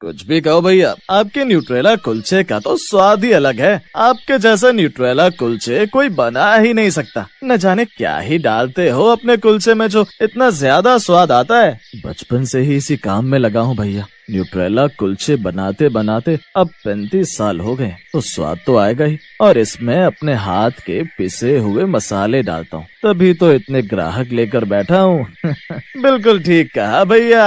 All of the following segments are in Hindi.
कुछ भी कहो भैया, आपके न्यूट्रेला कुलचे का तो स्वाद ही अलग है। आपके जैसा न्यूट्रेला कुलचे कोई बना ही नहीं सकता। न जाने क्या ही डालते हो अपने कुलचे में जो इतना ज्यादा स्वाद आता है। बचपन से ही इसी काम में लगा हूँ भैया। न्यूट्रेला कुलचे बनाते बनाते अब 35 साल हो गए, तो स्वाद तो आएगा ही। और इसमें अपने हाथ के पिसे हुए मसाले डालता हूँ, तभी तो इतने ग्राहक लेकर बैठा हूँ। बिल्कुल ठीक कहा भैया।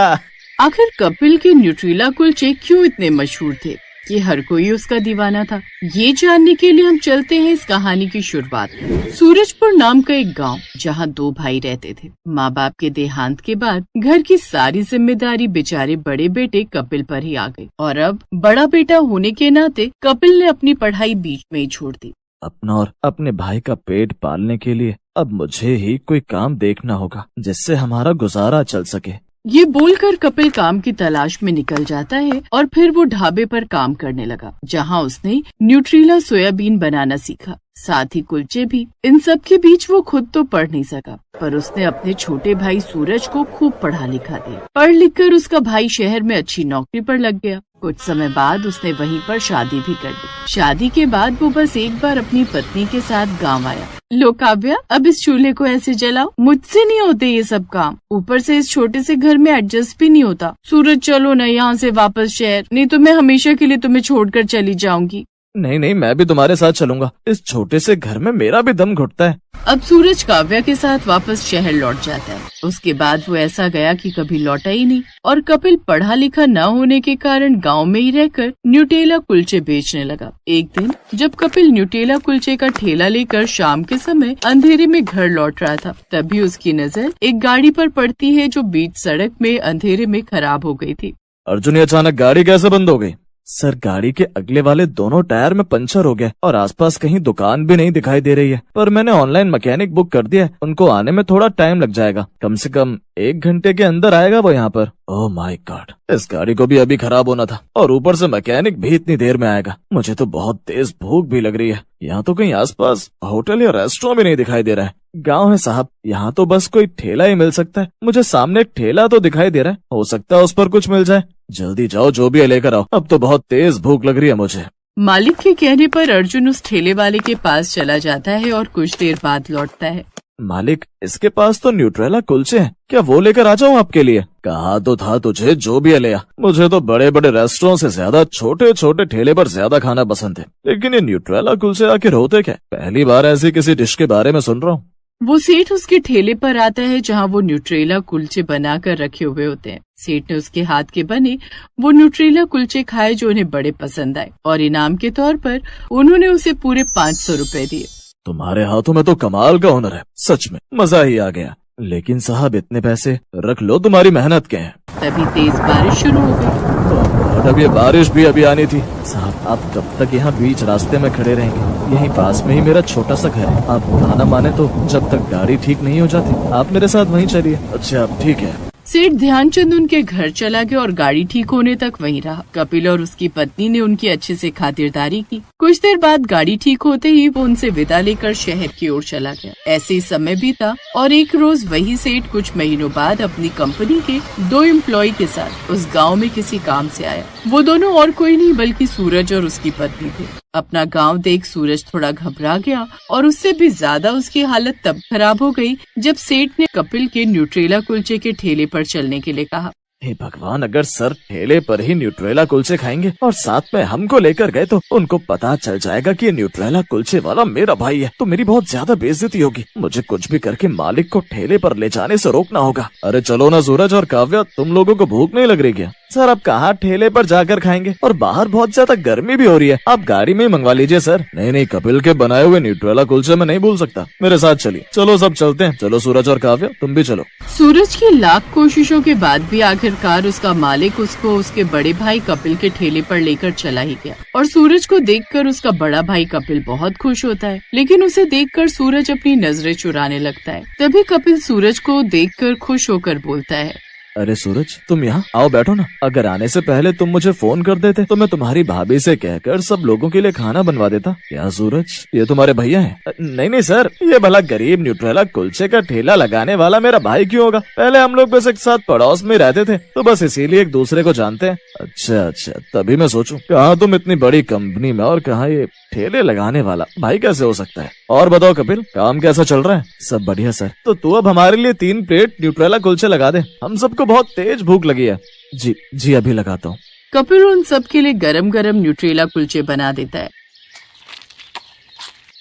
आखिर कपिल के न्यूट्रेला कुलचे क्यों इतने मशहूर थे कि हर कोई उसका दीवाना था? ये जानने के लिए हम चलते हैं इस कहानी की शुरुआत में। सूरजपुर नाम का एक गांव, जहां 2 भाई रहते थे। माँ बाप के देहांत के बाद घर की सारी जिम्मेदारी बेचारे बड़े बेटे कपिल पर ही आ गई, और अब बड़ा बेटा होने के नाते कपिल ने अपनी पढ़ाई बीच में ही छोड़ दी। अपना और अपने भाई का पेट पालने के लिए अब मुझे ही कोई काम देखना होगा, जिससे हमारा गुजारा चल सके। ये बोलकर कपिल काम की तलाश में निकल जाता है और फिर वो ढाबे पर काम करने लगा, जहां उसने न्यूट्रेला सोयाबीन बनाना सीखा, साथ ही कुलचे भी। इन सब के बीच वो खुद तो पढ़ नहीं सका, पर उसने अपने छोटे भाई सूरज को खूब पढ़ा लिखा दिया। पढ़ लिख कर उसका भाई शहर में अच्छी नौकरी पर लग गया। कुछ समय बाद उसने वहीं पर शादी भी कर ली। शादी के बाद वो बस एक बार अपनी पत्नी के साथ गांव आया। लो काव्या, अब इस चूल्हे को ऐसे जलाओ, मुझसे नहीं होते ये सब काम। ऊपर से इस छोटे से घर में एडजस्ट भी नहीं होता। सूरज चलो न यहाँ से वापस शहर, नहीं तो मैं हमेशा के लिए तुम्हें छोड़कर चली जाऊंगी। नहीं, मैं भी तुम्हारे साथ चलूंगा। इस छोटे से घर में मेरा भी दम घुटता है। अब सूरज काव्या के साथ वापस शहर लौट जाता है। उसके बाद वो ऐसा गया कि कभी लौटा ही नहीं, और कपिल पढ़ा लिखा न होने के कारण गांव में ही रहकर न्यूट्रेला कुलचे बेचने लगा। एक दिन जब कपिल न्यूट्रेला कुलचे का ठेला लेकर शाम के समय अंधेरे में घर लौट रहा था, तभी उसकी नजर एक गाड़ी पर पड़ती है जो बीच सड़क में अंधेरे में खराब हो गई थी। अर्जुन, ये अचानक गाड़ी कैसे बंद हो गई? सर, गाड़ी के अगले वाले दोनों टायर में पंचर हो गया और आसपास कहीं दुकान भी नहीं दिखाई दे रही है। पर मैंने ऑनलाइन मैकेनिक बुक कर दिया है, उनको आने में थोड़ा टाइम लग जाएगा। कम से कम 1 घंटे के अंदर आएगा वो यहाँ पर। ओह माय गॉड, इस गाड़ी को भी अभी खराब होना था और ऊपर से मैकेनिक भी इतनी देर में आएगा। मुझे तो बहुत तेज भूख भी लग रही है। यहाँ तो कहीं आसपास होटल या रेस्टोरेंट भी नहीं दिखाई दे रहा है। गांव है साहब, यहाँ तो बस कोई ठेला ही मिल सकता है। मुझे सामने एक ठेला तो दिखाई दे रहा है, हो सकता है उस पर कुछ मिल जाए। जल्दी जाओ, जो भी है लेकर आओ, अब तो बहुत तेज भूख लग रही है मुझे। मालिक के कहने पर अर्जुन उस ठेले वाले के पास चला जाता है और कुछ देर बाद लौटता है। मालिक, इसके पास तो न्यूट्रेला कुलचे हैं, क्या वो लेकर आ जाऊं आपके लिए? कहा तो था तुझे, जो भी है ले आ। मुझे तो बड़े बड़े रेस्टोरेंट से ज्यादा छोटे छोटे ठेले पर ज्यादा खाना पसंद है। लेकिन ये न्यूट्रेला कुलचे आखिर होते क्या? पहली बार ऐसी किसी डिश के बारे में सुन रहा हूँ। वो सेठ उसके ठेले पर आता है, जहाँ वो न्यूट्रेला कुलचे बनाकर रखे हुए होते हैं। सेठ ने उसके हाथ के बने वो न्यूट्रेला कुलचे खाए, जो उन्हें बड़े पसंद आए, और इनाम के तौर पर उन्होंने उसे पूरे 500 रुपए दिए। तुम्हारे हाथों में तो कमाल का हुनर है, सच में मजा ही आ गया। लेकिन साहब, इतने पैसे रख लो, तुम्हारी मेहनत के हैं। तभी तेज बारिश शुरू हो गई। अब ये बारिश भी अभी आनी थी। साहब, आप कब तक यहाँ बीच रास्ते में खड़े रहेंगे? यहीं पास में ही मेरा छोटा सा घर है। आप बुरा न माने तो जब तक गाड़ी ठीक नहीं हो जाती आप मेरे साथ वहीं चलिए। अच्छा, अब ठीक है। सेठ ध्यानचंद उनके घर चला गया और गाड़ी ठीक होने तक वहीं रहा। कपिल और उसकी पत्नी ने उनकी अच्छे से खातिरदारी की। कुछ देर बाद गाड़ी ठीक होते ही वो उनसे विदा लेकर शहर की ओर चला गया। ऐसे ही समय बीता और एक रोज वही सेठ कुछ महीनों बाद अपनी कंपनी के 2 एम्प्लॉय के साथ उस गांव में किसी काम से आया। वो दोनों और कोई नहीं बल्कि सूरज और उसकी पत्नी थे। अपना गांव देख सूरज थोड़ा घबरा गया और उससे भी ज्यादा उसकी हालत तब खराब हो गई जब सेठ ने कपिल के न्यूट्रेला कुलचे के ठेले पर चलने के लिए कहा। हे भगवान, अगर सर ठेले पर ही न्यूट्रेला कुलचे खाएंगे और साथ में हमको लेकर गए तो उनको पता चल जाएगा कि ये न्यूट्रेला कुलचे वाला मेरा भाई है, तो मेरी बहुत ज्यादा बेइज्जती होगी। मुझे कुछ भी करके मालिक को ठेले पर ले जाने से रोकना होगा। अरे चलो ना सूरज और काव्या, तुम लोगों को भूख नहीं लग रही क्या? सर, आप कहाँ ठेले पर जाकर खाएंगे, और बाहर बहुत ज्यादा गर्मी भी हो रही है, आप गाड़ी में ही मंगवा लीजिए सर। नहीं, कपिल के बनाए हुए न्यूट्रेला कुलचे मैं नहीं भूल सकता। मेरे साथ चलिए। चलो सब चलते हैं। चलो सूरज और काव्या, तुम भी चलो। सूरज की लाख कोशिशों के बाद भी आखिरकार उसका मालिक उसको उसके बड़े भाई कपिल के ठेले पर लेकर चला ही गया। और सूरज को देखकर उसका बड़ा भाई कपिल बहुत खुश होता है, लेकिन उसे देखकर सूरज अपनी नजरें चुराने लगता है। तभी कपिल सूरज को देखकर खुश होकर बोलता है, अरे सूरज, तुम यहाँ आओ, बैठो ना। अगर आने से पहले तुम मुझे फोन कर देते तो मैं तुम्हारी भाभी से कहकर सब लोगों के लिए खाना बनवा देता। क्या सूरज, ये तुम्हारे भैया हैं? नहीं नहीं सर, ये भला गरीब न्यूट्रेला कुलचे का ठेला लगाने वाला मेरा भाई क्यों होगा? पहले हम लोग बस एक साथ पड़ोस में रहते थे, तो बस इसीलिए एक दूसरे को जानते हैं। अच्छा अच्छा, तभी मैं सोचूं कहाँ तुम इतनी बड़ी कंपनी में और कहाँ ये ठेले लगाने वाला भाई कैसे हो सकता है। और बताओ कपिल, काम कैसा चल रहा है? सब बढ़िया सर। तो तू अब हमारे लिए 3 प्लेट न्यूट्रेला कुलचे लगा दे, हम सबको बहुत तेज भूख लगी है। जी जी, अभी लगाता हूँ। कपिल उन सब के लिए गरम गरम न्यूट्रेला कुलचे बना देता है।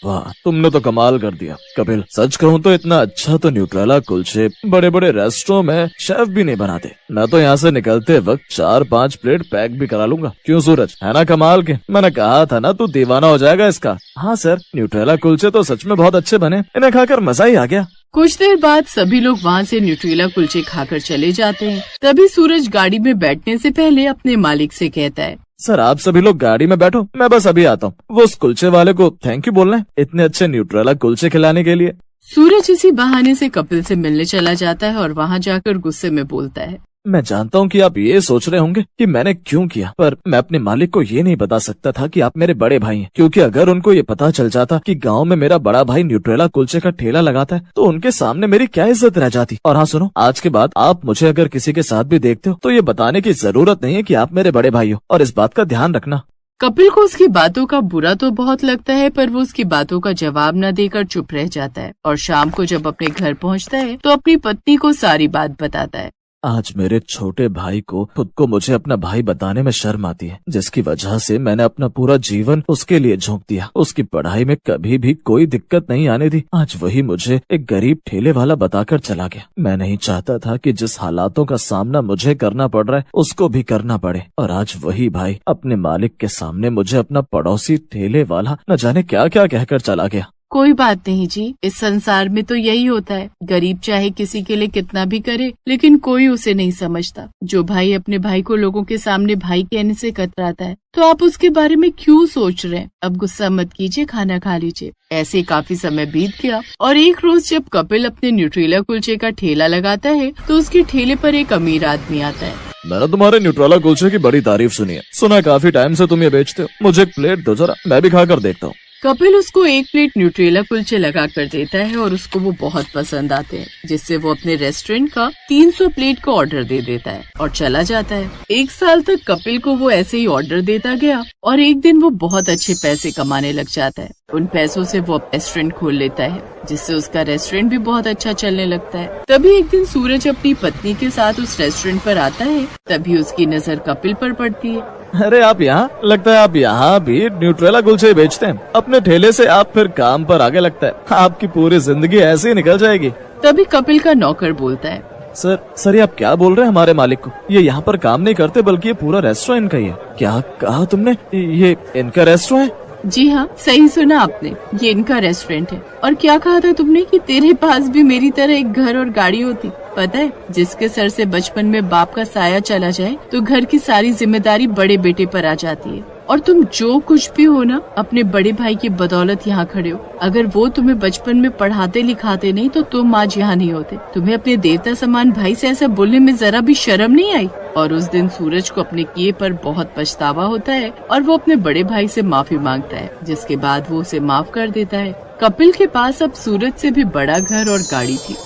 वाह, तुमने तो कमाल कर दिया कपिल। सच कहूँ तो इतना अच्छा तो न्यूट्रेला कुलचे बड़े बड़े रेस्टोरेंट में शेफ भी नहीं बनाते। मैं तो यहाँ से निकलते वक्त 4-5 प्लेट पैक भी करा लूंगा। क्यों सूरज, है ना कमाल के? मैंने कहा था ना, तू दीवाना हो जाएगा इसका। हाँ सर, न्यूट्रेला कुलचे तो सच में बहुत अच्छे बने, इन्हें खाकर मजा ही आ गया। कुछ देर बाद सभी लोग वहाँ से न्यूट्रेला कुलचे खाकर चले जाते हैं। तभी सूरज गाड़ी में बैठने से पहले अपने मालिक से कहता है, सर आप सभी लोग गाड़ी में बैठो, मैं बस अभी आता हूँ। वो उस कुलचे वाले को थैंक यू बोलना है इतने अच्छे न्यूट्रेला कुलचे खिलाने के लिए। सूरज इसी बहाने से कपिल से मिलने चला जाता है और वहाँ जाकर गुस्से में बोलता है, मैं जानता हूँ कि आप ये सोच रहे होंगे कि मैंने क्यों किया, पर मैं अपने मालिक को ये नहीं बता सकता था कि आप मेरे बड़े भाई हैं, क्योंकि अगर उनको ये पता चल जाता कि गांव में मेरा बड़ा भाई न्यूट्रेला कुलचे का ठेला लगाता है तो उनके सामने मेरी क्या इज्जत रह जाती। और हाँ सुनो, आज के बाद आप मुझे अगर किसी के साथ भी देखते हो तो ये बताने की जरूरत नहीं है कि आप मेरे बड़े भाई हो, और इस बात का ध्यान रखना। कपिल को उसकी बातों का बुरा तो बहुत लगता है, पर वो उसकी बातों का जवाब न देकर चुप रह जाता है और शाम को जब अपने घर पहुँचता है तो अपनी पत्नी को सारी बात बताता है। आज मेरे छोटे भाई को खुद को मुझे अपना भाई बताने में शर्म आती है, जिसकी वजह से मैंने अपना पूरा जीवन उसके लिए झोंक दिया। उसकी पढ़ाई में कभी भी कोई दिक्कत नहीं आने दी। आज वही मुझे एक गरीब ठेले वाला बताकर चला गया। मैं नहीं चाहता था कि जिस हालातों का सामना मुझे करना पड़ रहा है उसको भी करना पड़े, और आज वही भाई अपने मालिक के सामने मुझे अपना पड़ोसी ठेले वाला न जाने क्या क्या कहकर चला गया। कोई बात नहीं जी, इस संसार में तो यही होता है। गरीब चाहे किसी के लिए कितना भी करे, लेकिन कोई उसे नहीं समझता। जो भाई अपने भाई को लोगों के सामने भाई कहने से कतराता है, तो आप उसके बारे में क्यों सोच रहे हैं? अब गुस्सा मत कीजिए, खाना खा लीजिए। ऐसे काफी समय बीत गया और एक रोज जब कपिल अपने न्यूट्रेला कुलचे का ठेला लगाता है तो उसके ठेले पर एक अमीर आदमी आता है। मैंने तुम्हारे न्यूट्रेला कुलचे की बड़ी तारीफ सुनी है, सुना काफी टाइम से तुम ये बेचते हो। मुझे एक प्लेट दो जरा, मैं भी खा कर देखता हूँ। कपिल उसको 1 प्लेट न्यूट्रेला कुलचे लगा कर देता है और उसको वो बहुत पसंद आते हैं, जिससे वो अपने रेस्टोरेंट का 300 प्लेट का ऑर्डर दे देता है और चला जाता है। 1 साल तक कपिल को वो ऐसे ही ऑर्डर देता गया और एक दिन वो बहुत अच्छे पैसे कमाने लग जाता है। उन पैसों से वो रेस्टोरेंट खोल लेता है, जिससे उसका रेस्टोरेंट भी बहुत अच्छा चलने लगता है। तभी एक दिन सूरज अपनी पत्नी के साथ उस रेस्टोरेंट पर आता है। तभी उसकी नजर कपिल पर पड़ती है। अरे आप यहाँ, लगता है आप यहाँ भी न्यूट्रेला कुलचे बेचते हैं। अपने ठेले से आप फिर काम पर आगे, लगता है आपकी पूरी जिंदगी ऐसे ही निकल जाएगी। तभी कपिल का नौकर बोलता है, सर ये आप क्या बोल रहे हैं? हमारे मालिक को ये यहाँ पर काम नहीं करते, बल्कि ये पूरा रेस्टोरेंट इनका ही है। क्या कहा तुमने? ये इनका रेस्टोरेंट है? जी हाँ, सही सुना आपने, ये इनका रेस्टोरेंट है। और क्या कहा था तुमने कि तेरे पास भी मेरी तरह एक घर और गाड़ी होती? पता है, जिसके सर से बचपन में बाप का साया चला जाए तो घर की सारी जिम्मेदारी बड़े बेटे पर आ जाती है। और तुम जो कुछ भी हो ना, अपने बड़े भाई की बदौलत यहाँ खड़े हो। अगर वो तुम्हें बचपन में पढ़ाते लिखाते नहीं तो तुम आज यहाँ नहीं होते। तुम्हें अपने देवता समान भाई से ऐसा बोलने में जरा भी शर्म नहीं आई? और उस दिन सूरज को अपने किए पर बहुत पछतावा होता है और वो अपने बड़े भाई से माफी मांगता है, जिसके बाद वो उसे माफ कर देता है। कपिल के पास अब सूरज से भी बड़ा घर और गाड़ी थी।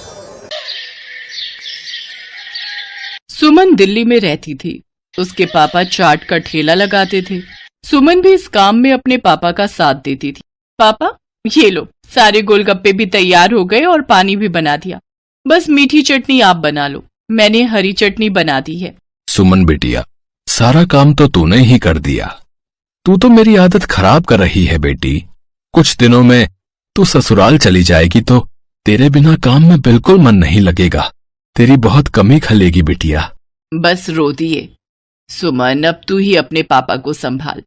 सुमन दिल्ली में रहती थी। उसके पापा चाट का ठेला लगाते थे। सुमन भी इस काम में अपने पापा का साथ देती थी। पापा, ये लो, सारे गोलगप्पे भी तैयार हो गए और पानी भी बना दिया। बस मीठी चटनी आप बना लो, मैंने हरी चटनी बना दी है। सुमन बेटिया, सारा काम तो तूने ही कर दिया। तू तो मेरी आदत खराब कर रही है बेटी। कुछ दिनों में तू ससुराल चली जाएगी तो तेरे बिना काम में बिल्कुल मन नहीं लगेगा। तेरी बहुत कमी खलेगी बिटिया। बस रो दिए। सुमन, अब तू ही अपने पापा को संभाल।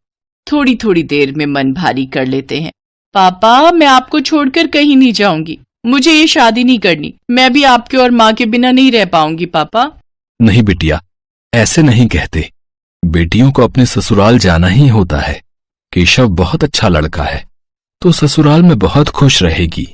थोड़ी थोड़ी देर में मन भारी कर लेते हैं। पापा, मैं आपको छोड़कर कहीं नहीं जाऊंगी। मुझे ये शादी नहीं करनी। मैं भी आपके और माँ के बिना नहीं रह पाऊंगी। पापा नहीं बिटिया, ऐसे नहीं कहते। बेटियों को अपने ससुराल जाना ही होता है। केशव बहुत अच्छा लड़का है, तो ससुराल में बहुत खुश रहेगी।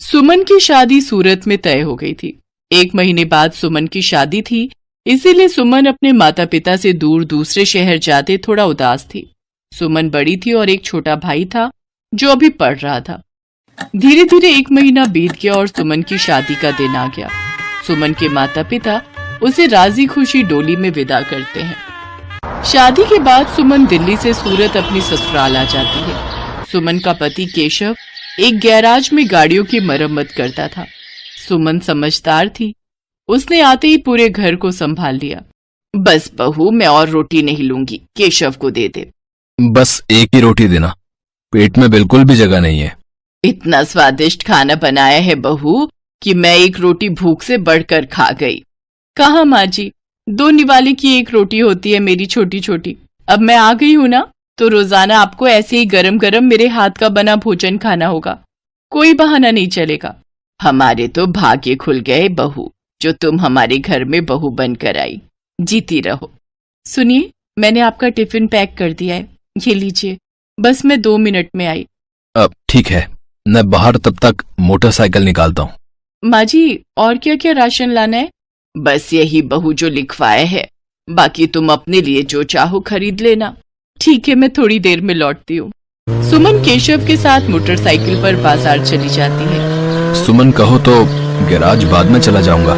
सुमन की शादी सूरत में तय हो गई थी। 1 महीने बाद सुमन की शादी थी। इसीलिए सुमन अपने माता पिता से दूर दूसरे शहर जाते थोड़ा उदास थी। सुमन बड़ी थी और एक छोटा भाई था जो अभी पढ़ रहा था। धीरे धीरे 1 महीना बीत गया और सुमन की शादी का दिन आ गया। सुमन के माता पिता उसे राजी खुशी डोली में विदा करते हैं। शादी के बाद सुमन दिल्ली से सूरत अपनी ससुराल आ जाती है। सुमन का पति केशव एक गैराज में गाड़ियों की मरम्मत करता था। सुमन समझदार थी, उसने आते ही पूरे घर को संभाल लिया। बस बहू, मैं और रोटी नहीं लूंगी, केशव को दे दे। बस एक ही रोटी देना, पेट में बिल्कुल भी जगह नहीं है। इतना स्वादिष्ट खाना बनाया है बहू कि मैं एक रोटी भूख से बढ़कर खा गई। कहाँ माँ जी, 2 निवाले की एक रोटी होती है मेरी छोटी छोटी। अब मैं आ गई हूँ ना, तो रोजाना आपको ऐसे ही गरम गरम मेरे हाथ का बना भोजन खाना होगा, कोई बहाना नहीं चलेगा। हमारे तो भाग्य खुल गए बहू, जो तुम हमारे घर में बहू बनकर आई। जीती रहो। सुनिए, मैंने आपका टिफिन पैक कर दिया है, ये लीजिए। बस मैं 2 मिनट में आई। अब ठीक है, मैं बाहर तब तक मोटरसाइकिल निकालता हूँ। माँ जी, और क्या क्या राशन लाना है? बस यही बहू जो लिखवाया है, बाकी तुम अपने लिए जो चाहो खरीद लेना। ठीक है, मैं थोड़ी देर में लौटती हूँ। सुमन केशव के साथ मोटरसाइकिल पर बाजार चली जाती है। सुमन कहो तो गैराज बाद में चला जाऊंगा,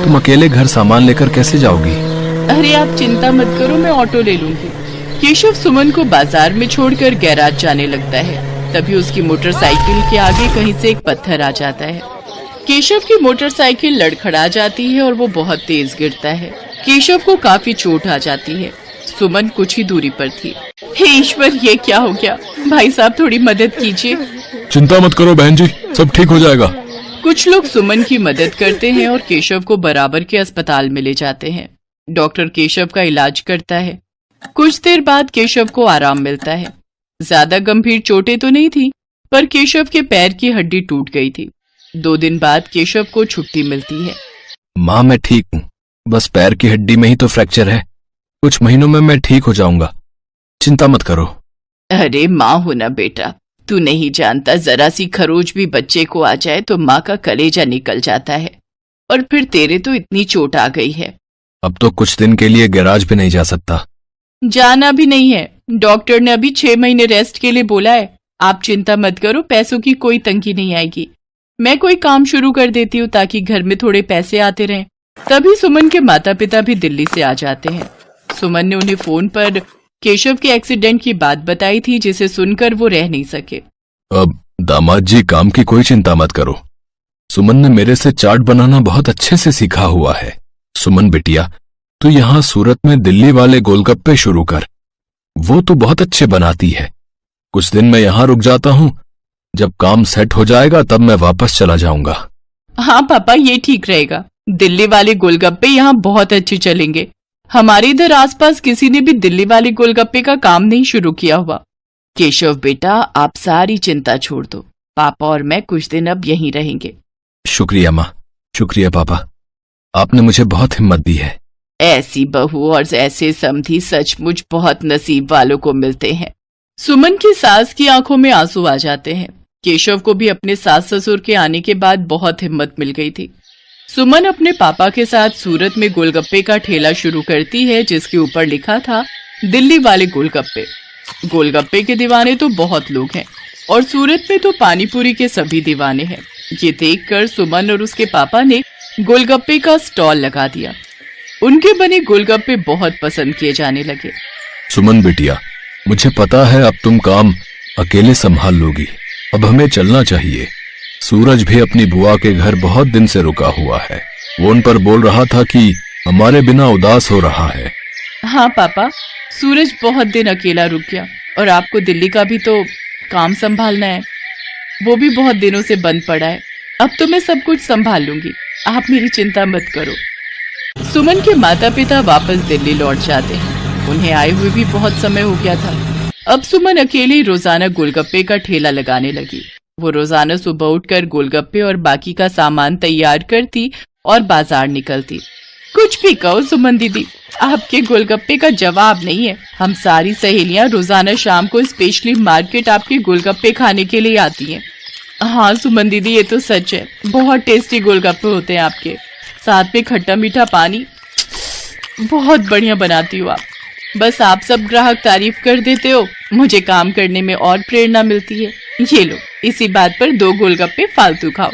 तुम अकेले घर सामान लेकर कैसे जाओगी? अरे आप चिंता मत करो, मैं ऑटो ले लूंगी। केशव सुमन को बाजार में छोड़कर गैराज जाने लगता है। तभी उसकी मोटरसाइकिल के आगे कहीं से एक पत्थर आ जाता है। केशव की मोटरसाइकिल लड़खड़ा जाती है और वो बहुत तेज गिरता है। केशव को काफी चोट आ जाती है। सुमन कुछ ही दूरी पर थी। हे ईश्वर, ये क्या हो गया? भाई साहब, थोड़ी मदद कीजिए। चिंता मत करो बहन जी, सब ठीक हो जाएगा। कुछ लोग सुमन की मदद करते हैं और केशव को बराबर के अस्पताल में ले जाते हैं। डॉक्टर केशव का इलाज करता है। कुछ देर बाद केशव को आराम मिलता है। ज्यादा गंभीर चोटें तो नहीं थी, पर केशव के पैर की हड्डी टूट गई थी। 2 दिन बाद केशव को छुट्टी मिलती है। माँ, मैं ठीक हूँ, बस पैर की हड्डी में ही तो फ्रैक्चर है। कुछ महीनों में मैं ठीक हो जाऊंगा, चिंता मत करो। अरे माँ हो ना बेटा, तू नहीं जानता, जरा सी खरोच भी बच्चे को आ जाए तो माँ का कलेजा निकल जाता है। और फिर तेरे तो इतनी चोट आ गई है। अब तो कुछ दिन के लिए गैराज भी नहीं जा सकता। जाना भी नहीं है, डॉक्टर ने अभी 6 महीने रेस्ट के लिए बोला है। आप चिंता मत करो, पैसों की कोई तंगी नहीं आएगी। मैं कोई काम शुरू कर देती हूँ ताकि घर में थोड़े पैसे आते रहें। तभी सुमन के माता पिता भी दिल्ली से आ जाते हैं। सुमन ने उन्हें फोन पर केशव के एक्सीडेंट की बात बताई थी, जिसे सुनकर वो रह नहीं सके। अब दामाद जी, काम की कोई चिंता मत करो। सुमन ने मेरे से चाट बनाना बहुत अच्छे से सीखा हुआ है। सुमन बिटिया, तू यहाँ सूरत में दिल्ली वाले गोलगप्पे शुरू कर, वो तो बहुत अच्छे बनाती है। कुछ दिन मैं यहाँ रुक जाता हूँ, जब काम सेट हो जाएगा तब मैं वापस चला जाऊंगा। हाँ पापा, ये ठीक रहेगा। दिल्ली वाले गोलगप्पे यहाँ बहुत अच्छे चलेंगे। हमारे इधर आसपास किसी ने भी दिल्ली वाले गोलगप्पे का काम नहीं शुरू किया हुआ। केशव बेटा, आप सारी चिंता छोड़ दो, पापा और मैं कुछ दिन अब यहीं रहेंगे। शुक्रिया माँ, शुक्रिया पापा, आपने मुझे बहुत हिम्मत दी है। ऐसी बहू और ऐसे समधी सचमुच बहुत नसीब वालों को मिलते हैं। सुमन की सास की आंखों में आंसू आ जाते हैं। केशव को भी अपने सास ससुर के आने के बाद बहुत हिम्मत मिल गई थी। सुमन अपने पापा के साथ सूरत में गोलगप्पे का ठेला शुरू करती है, जिसके ऊपर लिखा था दिल्ली वाले गोलगप्पे। गोलगप्पे के दीवाने तो बहुत लोग हैं और सूरत में तो पानीपुरी के सभी दीवाने हैं। ये देखकर सुमन और उसके पापा ने गोलगप्पे का स्टॉल लगा दिया। उनके बने गोलगप्पे बहुत पसंद किए जाने लगे। सुमन बिटिया, मुझे पता है अब तुम काम अकेले संभाल लोगी, अब हमें चलना चाहिए। सूरज भी अपनी बुआ के घर बहुत दिन से रुका हुआ है। वो उन पर बोल रहा था कि हमारे बिना उदास हो रहा है। हाँ पापा, सूरज बहुत दिन अकेला रुक गया और आपको दिल्ली का भी तो काम संभालना है, वो भी बहुत दिनों से बंद पड़ा है। अब तो मैं सब कुछ संभाल लूंगी, आप मेरी चिंता मत करो। सुमन के माता पिता वापस दिल्ली लौट जाते हैं। उन्हें आए हुए भी बहुत समय हो गया था। अब सुमन अकेली रोजाना गोलगप्पे का ठेला लगाने लगी। वो रोजाना सुबह उठकर गोलगप्पे और बाकी का सामान तैयार करती और बाजार निकलती। कुछ भी कहो सुमन दीदी, आपके गोलगप्पे का जवाब नहीं है। हम सारी सहेलियां रोजाना शाम को स्पेशली मार्केट आपके गोलगप्पे खाने के लिए आती हैं। हाँ सुमन दीदी, ये तो सच है, बहुत टेस्टी गोलगप्पे होते हैं आपके, साथ में खट्टा मीठा पानी। बहुत बढ़िया बनाती हो आप। बस आप सब ग्राहक तारीफ कर देते हो, मुझे काम करने में और प्रेरणा मिलती है। ये लो, इसी बात पर 2 गोलगप्पे फालतू खाओ।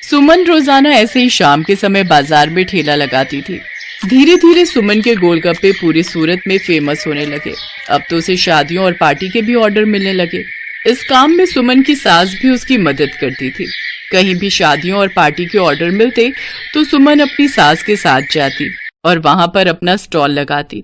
सुमन रोजाना ऐसे ही शाम के समय बाजार में ठेला लगाती थी। धीरे धीरे सुमन के गोलगप्पे पूरे सूरत में फेमस होने लगे। अब तो उसे शादियों और पार्टी के भी ऑर्डर मिलने लगे। इस काम में सुमन की सास भी उसकी मदद करती थी। कहीं भी शादियों और पार्टी के ऑर्डर मिलते तो सुमन अपनी सास के साथ जाती और वहां पर अपना स्टॉल लगाती।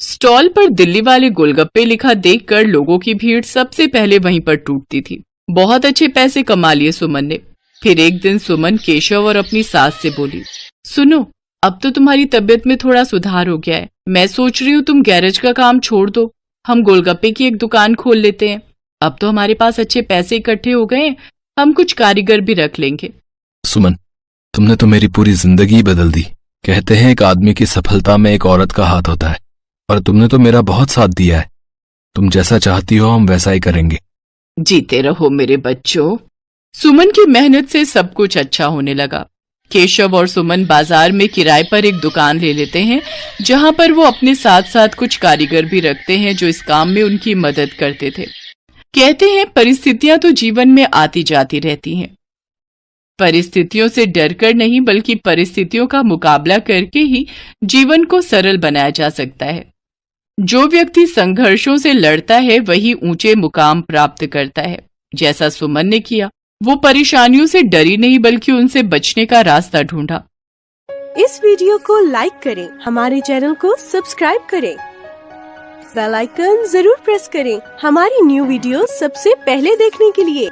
स्टॉल पर दिल्ली वाले गोलगप्पे लिखा देखकर लोगों की भीड़ सबसे पहले वहीं पर टूटती थी। बहुत अच्छे पैसे कमा लिए सुमन ने। फिर एक दिन सुमन केशव और अपनी सास से बोली, सुनो, अब तो तुम्हारी तबीयत में थोड़ा सुधार हो गया है। मैं सोच रही हूँ तुम गैरेज का काम छोड़ दो, हम गोलगप्पे की एक दुकान खोल लेते हैं। अब तो हमारे पास अच्छे पैसे इकट्ठे हो गए हैं, हम कुछ कारीगर भी रख लेंगे। सुमन, तुमने तो मेरी पूरी जिंदगी बदल दी। कहते हैं एक आदमी की सफलता में एक औरत का हाथ होता है, और तुमने तो मेरा बहुत साथ दिया है। तुम जैसा चाहती हो हम वैसा ही करेंगे। जीते रहो मेरे बच्चों। सुमन की मेहनत से सब कुछ अच्छा होने लगा। केशव और सुमन बाजार में किराए पर एक दुकान ले लेते हैं, जहां पर वो अपने साथ साथ कुछ कारीगर भी रखते हैं जो इस काम में उनकी मदद करते थे। कहते हैं परिस्थितियां तो जीवन में आती जाती रहती हैं। परिस्थितियों से डरकर नहीं बल्कि परिस्थितियों का मुकाबला करके ही जीवन को सरल बनाया जा सकता है। जो व्यक्ति संघर्षों से लड़ता है वही ऊंचे मुकाम प्राप्त करता है। जैसा सुमन ने किया, वो परेशानियों से डरी नहीं बल्कि उनसे बचने का रास्ता ढूंढा। इस वीडियो को लाइक करें, हमारे चैनल को सब्सक्राइब करें, बेल आइकन जरूर प्रेस करें हमारी न्यू वीडियो सबसे पहले देखने के लिए।